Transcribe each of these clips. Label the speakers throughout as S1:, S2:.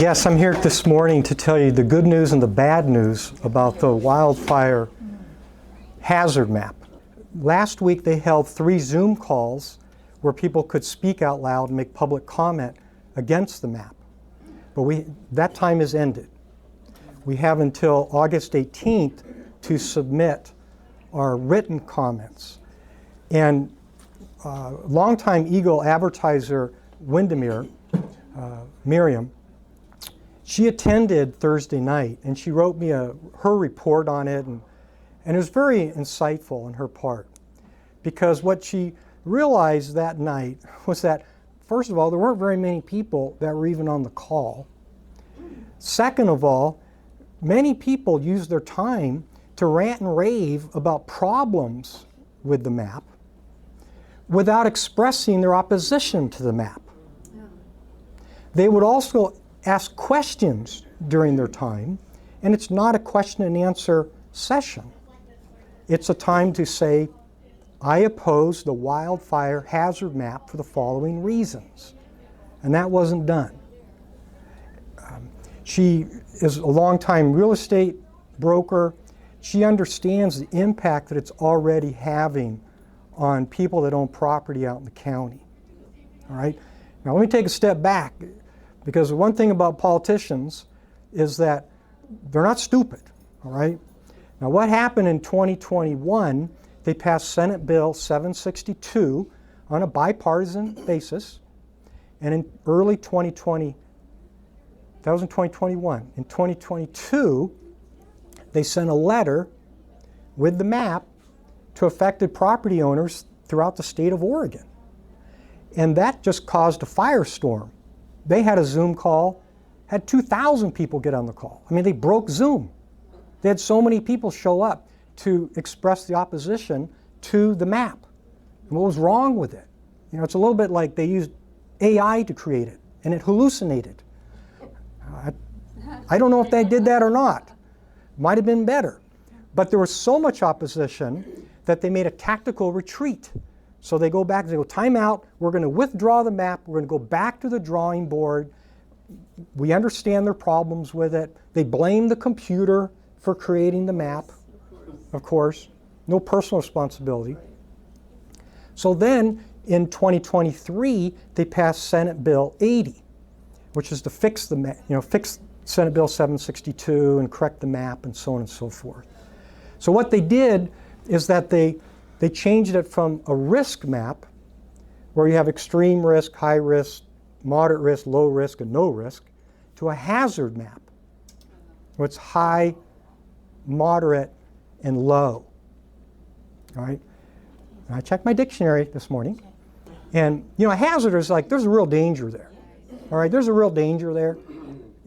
S1: Yes, I'm here this morning to tell you the good news and the bad news about the wildfire hazard map. Last week they held 3 Zoom calls where people could speak out loud and make public comment against the map. But that time has ended. We have until August 18th to submit our written comments. And longtime Eagle advertiser Windermere, Miriam, she attended Thursday night and she wrote me her report on it, and it was very insightful on her part, because what she realized that night was that, first of all, there weren't very many people that were even on the call. Second of all, many people used their time to rant and rave about problems with the map without expressing their opposition to the map. They would also ask questions during their time, and it's not a question and answer session. It's a time to say, I oppose the wildfire hazard map for the following reasons. And that wasn't done. She is a longtime real estate broker. She understands the impact that it's already having on people that own property out in the county. All right? Now let me take a step back, because the one thing about politicians is that they're not stupid. All right? Now what happened in 2021, they passed Senate Bill 762 on a bipartisan basis, and in early 2020, that was in 2021. In 2022, they sent a letter with the map to affected property owners throughout the state of Oregon. And that just caused a firestorm. They had a Zoom call, had 2,000 people get on the call. I mean, they broke Zoom. They had so many people show up to express the opposition to the map. And what was wrong with it? You know, it's a little bit like they used AI to create it, and it hallucinated. I don't know if they did that or not. Might have been better. But there was so much opposition that they made a tactical retreat. So they go back and they go, time out, we're going to withdraw the map, we're going to go back to the drawing board. We understand their problems with it. They blame the computer for creating the map, of course. No personal responsibility. So then in 2023, they passed Senate Bill 80, which is to fix fix Senate Bill 762 and correct the map and so on and so forth. So what they did is that they changed it from a risk map, where you have extreme risk, high risk, moderate risk, low risk, and no risk, to a hazard map, where it's high, moderate, and low. All right? And I checked my dictionary this morning, and a hazard is like, there's a real danger there. All right, there's a real danger there.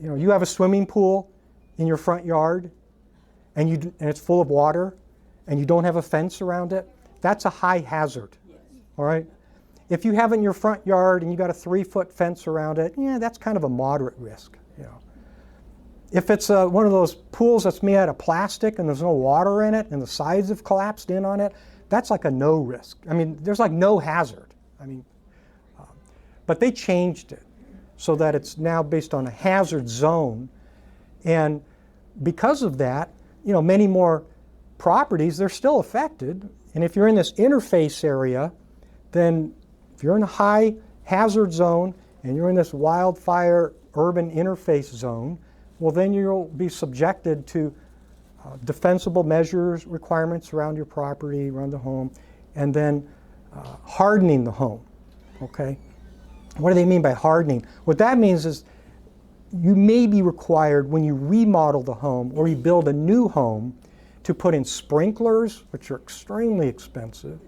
S1: You have a swimming pool in your front yard, and it's full of water, and you don't have a fence around it. That's a high hazard. All right. If you have it in your front yard and you got a 3-foot fence around it, that's kind of a moderate risk. If it's one of those pools that's made out of plastic and there's no water in it and the sides have collapsed in on it, that's like a no risk. I mean, there's like no hazard. I mean, but they changed it so that it's now based on a hazard zone, and because of that, many more properties, they're still affected. And if you're in this interface area, then if you're in a high hazard zone and you're in this wildfire urban interface zone, well, then you'll be subjected to defensible measures, requirements around your property, around the home, and then hardening the home. Okay? What do they mean by hardening? What that means is you may be required, when you remodel the home or you build a new home, to put in sprinklers, which are extremely expensive.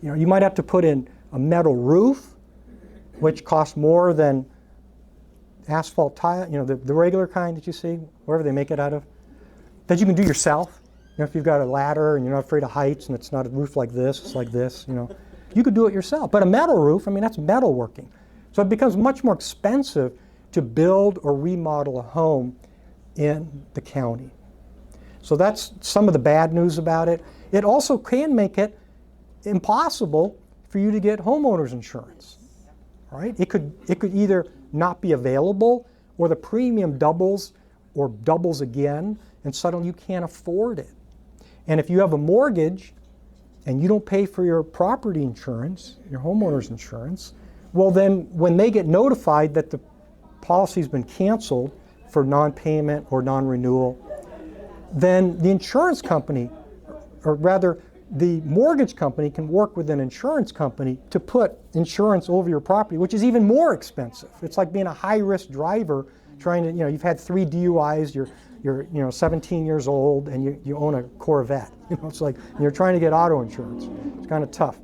S1: You might have to put in a metal roof, which costs more than asphalt tile, the regular kind that you see, wherever they make it out of, that you can do yourself. If you've got a ladder and you're not afraid of heights and it's not a roof like this, it's like this, you could do it yourself. But a metal roof, that's metal working. So it becomes much more expensive to build or remodel a home in the county. So that's some of the bad news about it. It also can make it impossible for you to get homeowners insurance. Right? It could either not be available, or the premium doubles or doubles again, and suddenly you can't afford it. And if you have a mortgage and you don't pay for your property insurance, your homeowner's insurance, well then when they get notified that the policy's been canceled for non-payment or non-renewal, then the insurance company, or rather the mortgage company, can work with an insurance company to put insurance over your property, which is even more expensive. It's like being a high-risk driver trying to, you've had 3 DUIs, you're 17 years old, and you own a Corvette. It's like you're trying to get auto insurance. It's kind of tough.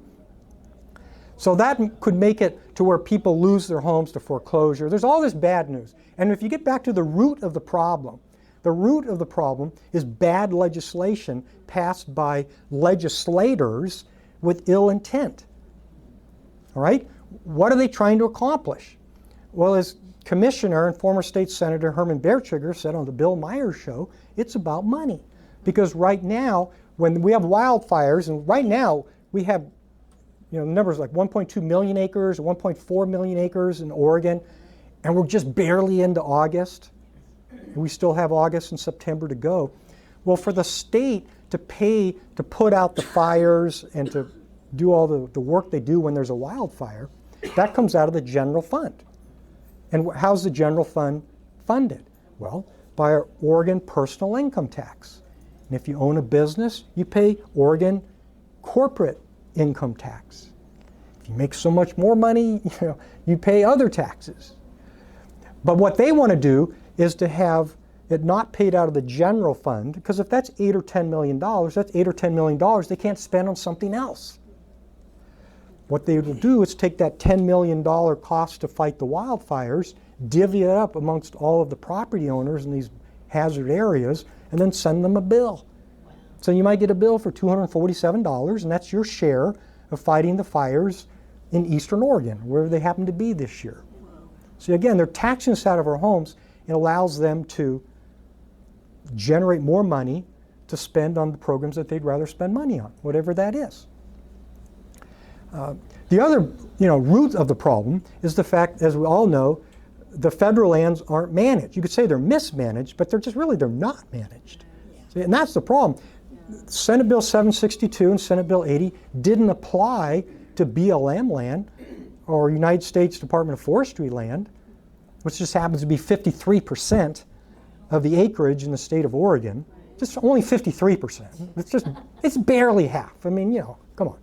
S1: So that could make it to where people lose their homes to foreclosure. There's all this bad news. And if you get back to the root of the problem is bad legislation passed by legislators with ill intent. All right? What are they trying to accomplish? Well, as Commissioner and former State Senator Herman Bertschiger said on the Bill Myers Show, it's about money. Because right now, when we have wildfires, and right now we have numbers like 1.2 million acres, 1.4 million acres in Oregon, and we're just barely into August. We still have August and September to go. Well, for the state to pay to put out the fires and to do all the work they do when there's a wildfire, that comes out of the general fund. And how's the general fund funded? Well, by our Oregon personal income tax. And if you own a business, you pay Oregon corporate income tax. If you make so much more money, you pay other taxes. But what they want to do is to have it not paid out of the general fund, because if that's $8 or $10 million, that's $8 or $10 million they can't spend on something else. What they will do is take that $10 million cost to fight the wildfires, divvy it up amongst all of the property owners in these hazard areas, and then send them a bill. So you might get a bill for $247, and that's your share of fighting the fires in eastern Oregon, wherever they happen to be this year. So again, they're taxing us out of our homes. It allows them to generate more money to spend on the programs that they'd rather spend money on, whatever that is. The other root of the problem is the fact, as we all know, the federal lands aren't managed. You could say they're mismanaged, but they're not managed. See, and that's the problem. Senate Bill 762 and Senate Bill 80 didn't apply to BLM land or United States Department of Forestry land, which just happens to be 53% of the acreage in the state of Oregon. Just only 53%. It's barely half. I mean, come on.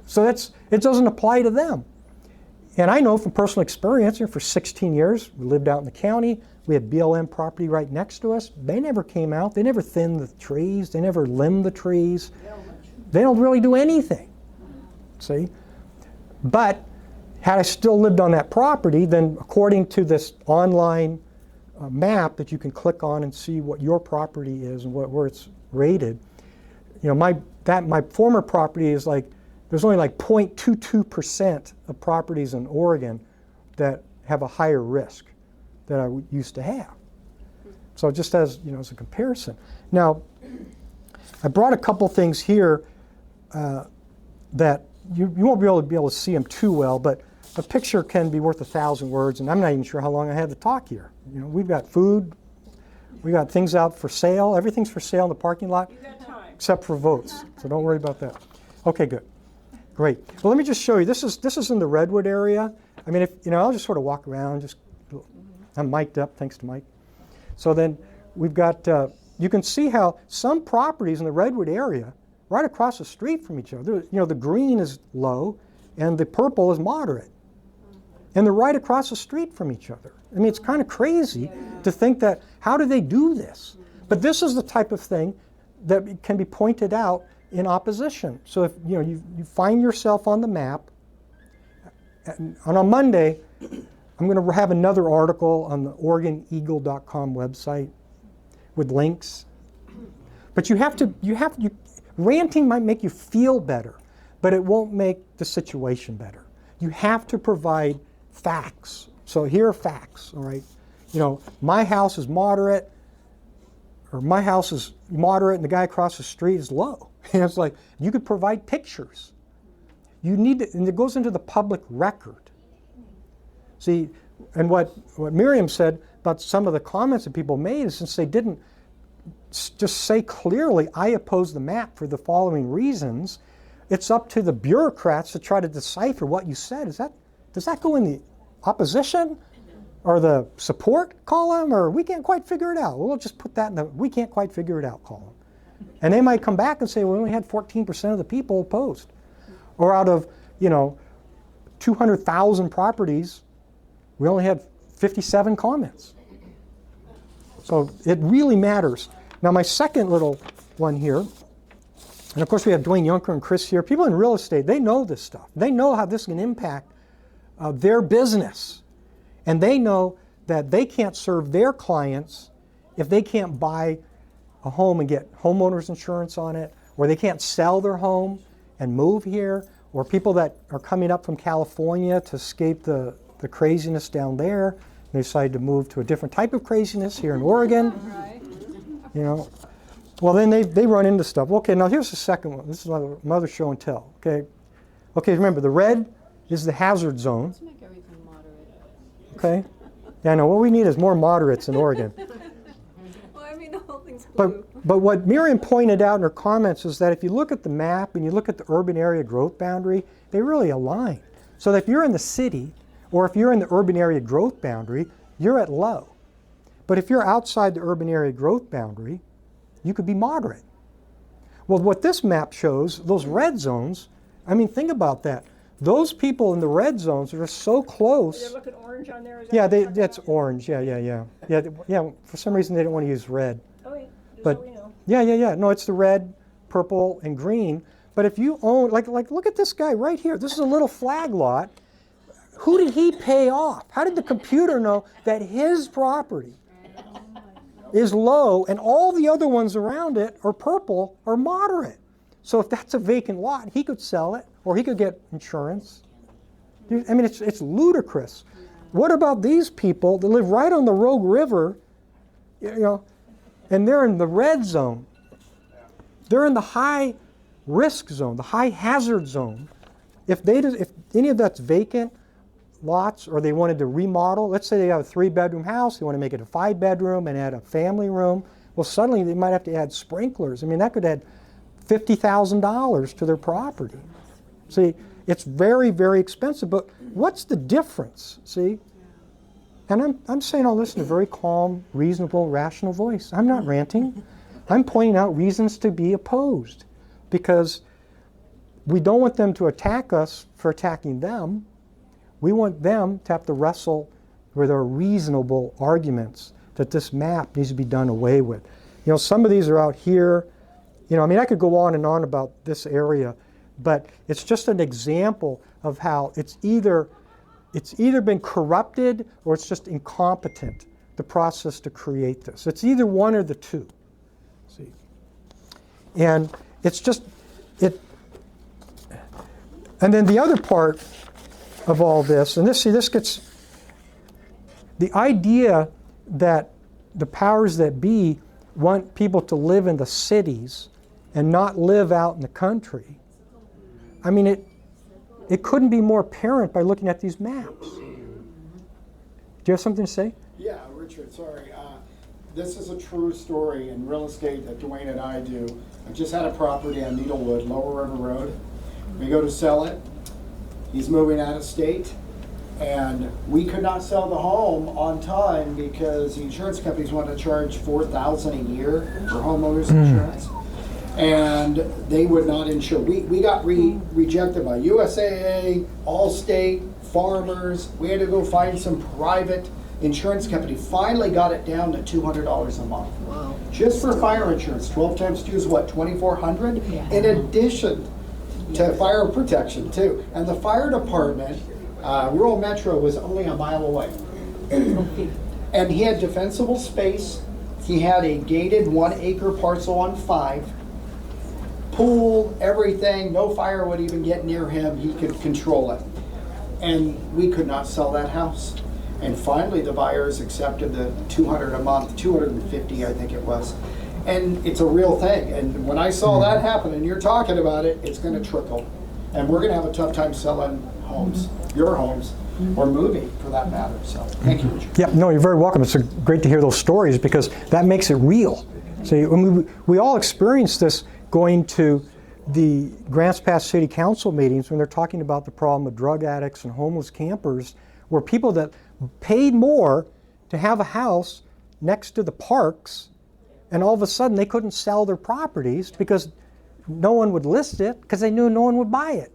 S1: So it doesn't apply to them. And I know from personal experience, for 16 years, we lived out in the county. We had BLM property right next to us. They never came out. They never thinned the trees. They never limbed the trees. They don't really do anything. See? But had I still lived on that property, then according to this online map that you can click on and see what your property is and where it's rated, my former property is there's only 0.22% of properties in Oregon that have a higher risk than I used to have. So just as as a comparison. Now, I brought a couple things here that you won't be able to see them too well, but a picture can be worth 1,000 words, and I'm not even sure how long I had to talk here. We've got food, we got things out for sale. Everything's for sale in the parking lot, except for votes. So don't worry about that. Okay, good. Great. Well, let me just show you. This is in the Redwood area. I mean, I'll just sort of walk around. I'm mic'd up, thanks to Mike. So then we've got. You can see how some properties in the Redwood area, right across the street from each other. The green is low, and the purple is moderate, and they're right across the street from each other. I mean, it's kind of crazy to think that. How do they do this? But this is the type of thing that can be pointed out in opposition. So if you find yourself on the map, and on Monday, I'm going to have another article on the OregonEagle.com website with links. But ranting might make you feel better, but it won't make the situation better. You have to provide facts. So here are facts, all right? My house is moderate, or my house is moderate and the guy across the street is low. And it's you could provide pictures. You need to, and it goes into the public record. See, and what Miriam said, about some of the comments that people made is since they didn't just say clearly, I oppose the map for the following reasons, it's up to the bureaucrats to try to decipher what you said. Does that go in the opposition or the support column, or we can't quite figure it out? Well, we'll just put that in the we can't quite figure it out column. And they might come back and say, well, we only had 14% of the people opposed. Or out of, 200,000 properties, we only had 57 comments. So it really matters. Now my second little one here, and of course we have Dwayne Yunker and Chris here. People in real estate, they know this stuff. They know how this can impact their business. And they know that they can't serve their clients if they can't buy a home and get homeowners insurance on it, or they can't sell their home and move here, or people that are coming up from California to escape the craziness down there. They decide to move to a different type of craziness here in Oregon.
S2: Right.
S1: Well, then they run into stuff. Okay, now here's the second one. This is another show and tell. Okay, remember the red is the hazard zone.
S2: Let's make everything moderate.
S1: Okay, yeah, I know. What we need is more moderates in Oregon.
S2: Well, I mean, the whole thing's blue.
S1: But what Miriam pointed out in her comments is that if you look at the map and you look at the urban area growth boundary, they really align. So that if you're in the city, or if you're in the urban area growth boundary, you're at low. But if you're outside the urban area growth boundary, you could be moderate. Well, what this map shows, those red zones, I mean, think about that. Those people in the red zones are so close.
S3: They're looking orange on there? Is that
S1: Yeah,
S3: what you're talking
S1: that's
S3: about?
S1: orange. Yeah. For some reason, they don't want to use red.
S3: Oh, yeah, just
S1: But
S3: so we know.
S1: yeah. No, it's the red, purple, and green. But if you own, like, look at this guy right here. This is a little flag lot. Who did he pay off? How did the computer know that his property is low and all the other ones around it are purple or moderate? So if that's a vacant lot, he could sell it or he could get insurance. I mean, it's ludicrous. What about these people that live right on the Rogue River, and they're in the red zone? They're in the high risk zone, the high hazard zone. If any of that's vacant lots, or they wanted to remodel, let's say they have a 3-bedroom house, they want to make it a 5-bedroom and add a family room, well, suddenly they might have to add sprinklers. I mean, that could add $50,000 to their property. See, it's very, very expensive, but what's the difference? See? And I'm saying all this in a very calm, reasonable, rational voice. I'm not ranting. I'm pointing out reasons to be opposed, because we don't want them to attack us for attacking them. We want them to have to wrestle with our reasonable arguments that this map needs to be done away with. Some of these are out here. I could go on and on about this area, but it's just an example of how it's either been corrupted or it's just incompetent, the process to create this. It's either one or the two. See? And it's just, and then the other part of all this, and this gets, the idea that the powers that be want people to live in the cities and not live out in the country. I mean, it couldn't be more apparent by looking at these maps. Do you have something to say?
S4: Yeah, Richard, sorry. This is a true story in real estate that Dwayne and I do. I just had a property on Needlewood, Lower River Road. We go to sell it. He's moving out of state, and we could not sell the home on time because the insurance companies wanted to charge $4,000 a year for homeowners insurance, and they would not insure. We got rejected by USAA, Allstate, Farmers. We had to go find some private insurance company. Finally got it down to $200 a month.
S2: Wow.
S4: Just for fire insurance. 12 times 2 is what, $2,400?
S2: Yeah.
S4: In addition to fire protection too. And the fire department, rural metro, was only a mile away. And he had defensible space. He had a gated 1-acre parcel on 5. Pool, everything, no fire would even get near him. He could control it. And we could not sell that house. And finally the buyers accepted the $200 a month, $250 I think it was. And it's a real thing. And when I saw that happen, and you're talking about it, it's going to trickle. And we're going to have a tough time selling homes, your homes, or moving for that matter. So thank you, Richard.
S1: Yeah, no, you're very welcome. It's great to hear those stories because that makes it real. See, we all experience this going to the Grants Pass City Council meetings when they're talking about the problem of drug addicts and homeless campers, where people that paid more to have a house next to the parks, and all of a sudden they couldn't sell their properties because no one would list it because they knew no one would buy it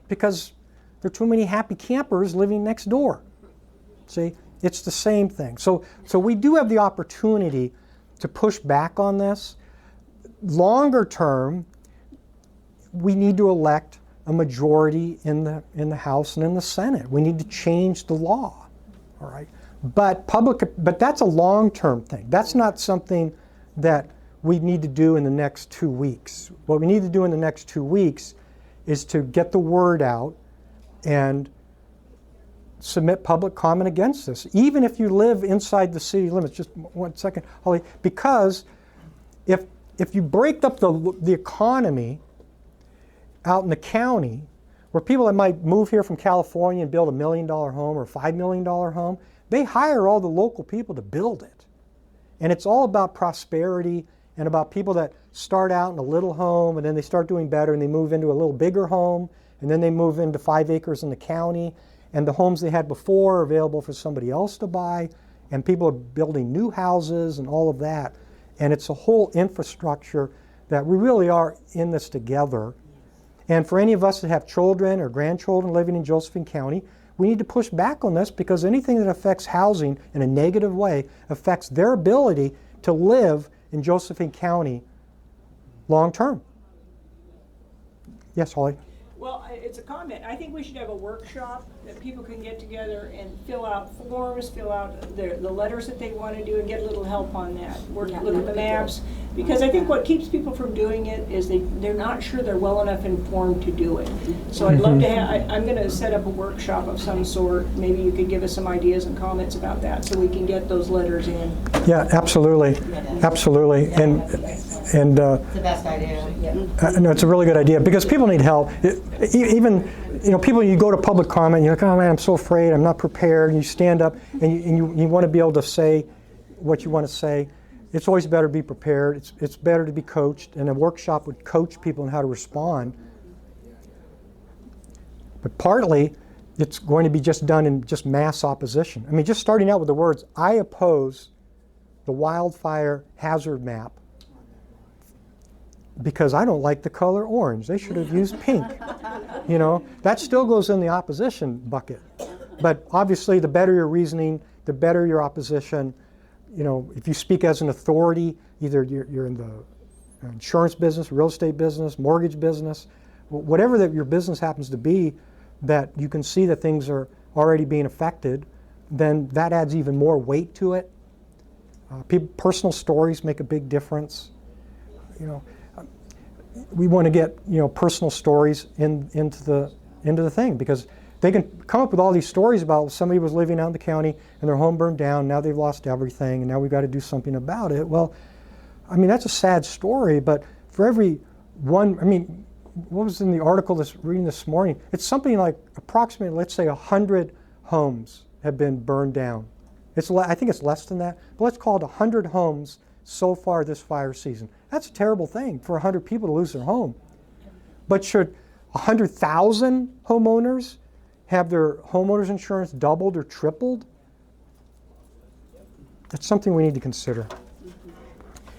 S1: because there are too many happy campers living next door. See, it's the same thing. So we do have the opportunity to push back on this. Longer term, we need to elect a majority in the House and in the Senate. We need to change the law, all right? But that's a long-term thing. That's not something that we need to do in the next 2 weeks. What we need to do in the next 2 weeks is to get the word out and submit public comment against this, even if you live inside the city limits. Just 1 second, Holly, because if you break up the economy out in the county, where people that might move here from California and build $1 million home or $5 million home, they hire all the local people to build it. And it's all about prosperity and about people that start out in a little home and then they start doing better and they move into a little bigger home and then they move into 5 acres in the county, and the homes they had before are available for somebody else to buy, and people are building new houses and all of that. And it's a whole infrastructure that we really are in this together. And for any of us that have children or grandchildren living in Josephine County, we need to push back on this because anything that affects housing in a negative way affects their ability to live in Josephine County long term. Yes, Holly?
S3: Well, it's a comment. I think we should have a workshop that people can get together and fill out forms, fill out the letters that they want to do, and get a little help on that. Look at the maps. Because I think what keeps people from doing it is they're not sure they're well enough informed to do it. So I'd love to I'm going to set up a workshop of some sort. Maybe you could give us some ideas and comments about that so we can get those letters in.
S1: Yeah, absolutely. Absolutely. And
S5: It's the best idea.
S1: no, it's a really good idea because people need help. Even people, you go to public comment, you're like, oh man, I'm so afraid, I'm not prepared. And you stand up and you want to be able to say what you want to say. It's always better to be prepared. It's better to be coached, and a workshop would coach people on how to respond. But partly, it's going to be just done in just mass opposition. I mean, just starting out with the words, I oppose the wildfire hazard map because I don't like the color orange. They should have used pink. That still goes in the opposition bucket. But obviously, the better your reasoning, the better your opposition. If you speak as an authority, either you're in the insurance business, real estate business, mortgage business, whatever that your business happens to be, that you can see that things are already being affected, then that adds even more weight to it. Personal stories make a big difference. We want to get personal stories into the thing because they can come up with all these stories about somebody was living out in the county and their home burned down, now they've lost everything, and now we've got to do something about it. Well, I mean, that's a sad story, but for every one, what was in the article reading this morning? It's something like approximately, let's say, 100 homes have been burned down. I think it's less than that, but let's call it 100 homes so far this fire season. That's a terrible thing for 100 people to lose their home. But should 100,000 homeowners have their homeowners insurance doubled or tripled? That's something we need to consider.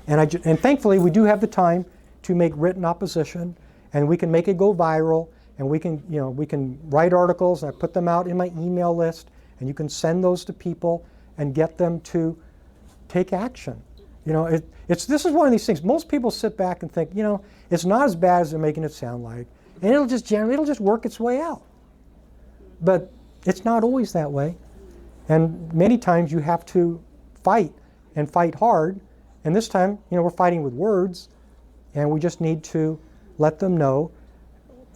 S1: And thankfully, we do have the time to make written opposition, and we can make it go viral, and we can write articles, and I put them out in my email list, and you can send those to people and get them to take action. This is one of these things. Most people sit back and think, it's not as bad as they're making it sound like, and it'll just work its way out. But it's not always that way. And many times you have to fight and fight hard. And this time, we're fighting with words, and we just need to let them know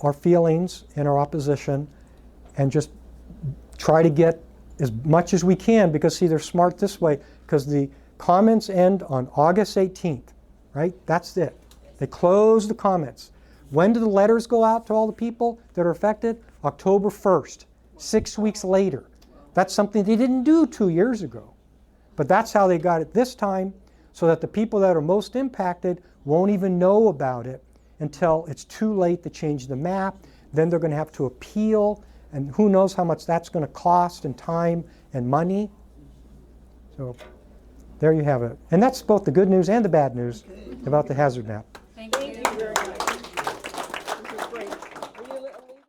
S1: our feelings and our opposition and just try to get as much as we can because, see, they're smart this way because the comments end on August 18th, right? That's it. They close the comments. When do the letters go out to all the people that are affected? October 1st. 6 weeks later. That's something they didn't do 2 years ago. But that's how they got it this time, so that the people that are most impacted won't even know about it until it's too late to change the map. Then they're going to have to appeal, and who knows how much that's going to cost in time and money. So there you have it. And that's both the good news and the bad news about the hazard map.